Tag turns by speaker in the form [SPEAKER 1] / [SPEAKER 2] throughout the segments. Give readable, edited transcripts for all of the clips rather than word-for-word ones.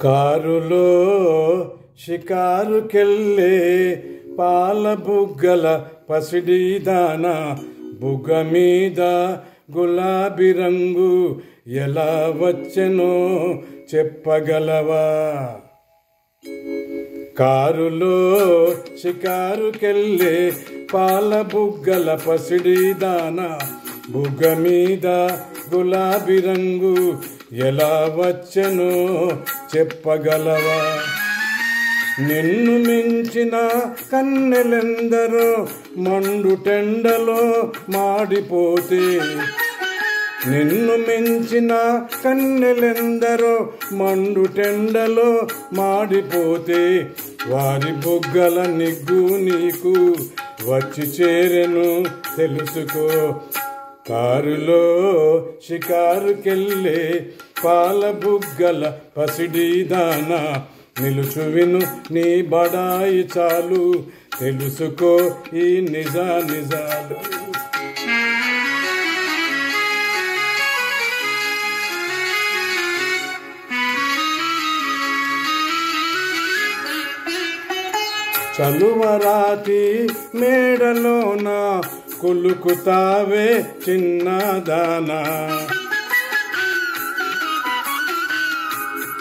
[SPEAKER 1] కారులో షికారుకెళ్ళే పాల బుగ్గల పసిడిదాన, బుగ్గ మీద గులాబీ రంగు ఎలా వచ్చెనో చెప్పగలవా? కారులో షికారుకెళ్ళే పాల బుగ్గల పసిడిదాన, బుగ్గ మీద గులాబీ రంగు ఎలా వచ్చెనో చెప్పగలవా? నిన్ను మించిన కన్నెలెందరో మండుటెండలో మాడిపోతే, నిన్ను మించిన కన్నెలెందరో మండుటెండలో మాడిపోతే, వారి బుగ్గల నిగ్గు నీకు వచ్చి చేరెను తెలుసుకో. కారులో షికారుకెళ్ళే పాల బుగ్గల పసిడిదాన, నిలుచు విను నీ బడాయి చాలు తెలుసుకో ఈ నిజాలు. చలువరాతి మేడలోన కులుకుతావే చిన్నదానా,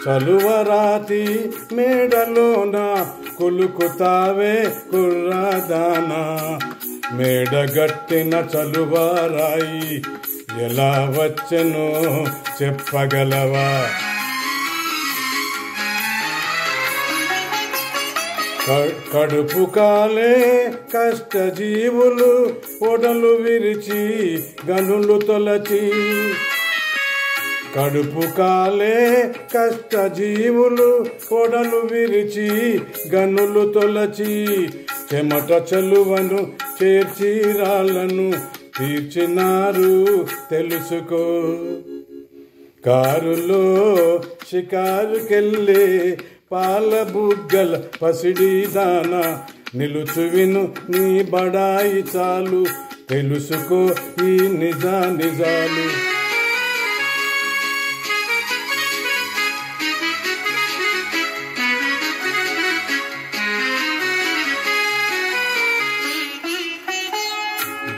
[SPEAKER 1] చలువరాతి మేడలోన కులుకుతావే కుర్రదానా, మేడగట్టిన చలువరాయి ఎలా వచ్చెనో చెప్పగలవా? కడుపు కాలే కష్టజీవులు ఒడలు విరిచి గనులు తొలచి, కడుపు కాలే కష్టజీవులు ఒడలు విరిచి గనులు తొలచి, చెమట చలువను చేర్చి రాళ్ళను తీర్చినారు తెలుసుకో. కారులో షికారుకెళ్ళే పాల బుగ్గల పసిడిదాన, నిలుచు విను నీ బడాయి చాలు తెలుసుకో ఈ నిజాలు.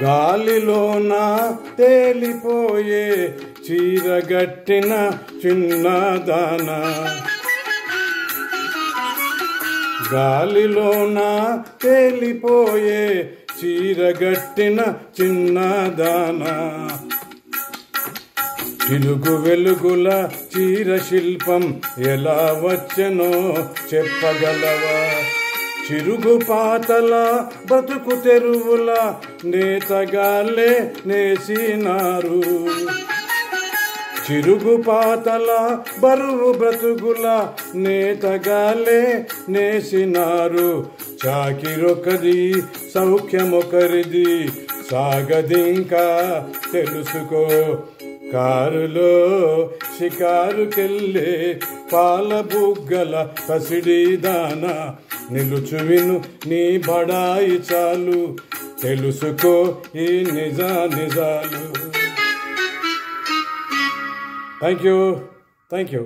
[SPEAKER 1] గాలిలోన తేలిపోయే చీరగట్టిన చిన్నదాన, గాలిలోన తేలిపోయే చీరగట్టిన చిన్నదాన, చిలుగు వెలుగుల చీర శిల్పం ఎలా వచ్చెనో చెప్పగలవా? చిరుగు పాతల బతుకు తెరువుల నేతగాలే నేసినారు, చిరుగు పాతల బరువు బ్రతుకుల నేతగాలే నేసినారు. చాకిరొకది సౌఖ్యమొకరిది సాగదింకా తెలుసుకో. కారులో షికారుకెళ్ళే పాల బుగ్గల పసిడిదాన, నిలుచు విను నీ బడాయి చాలు తెలుసుకో ఈ నిజాలు. Thank you.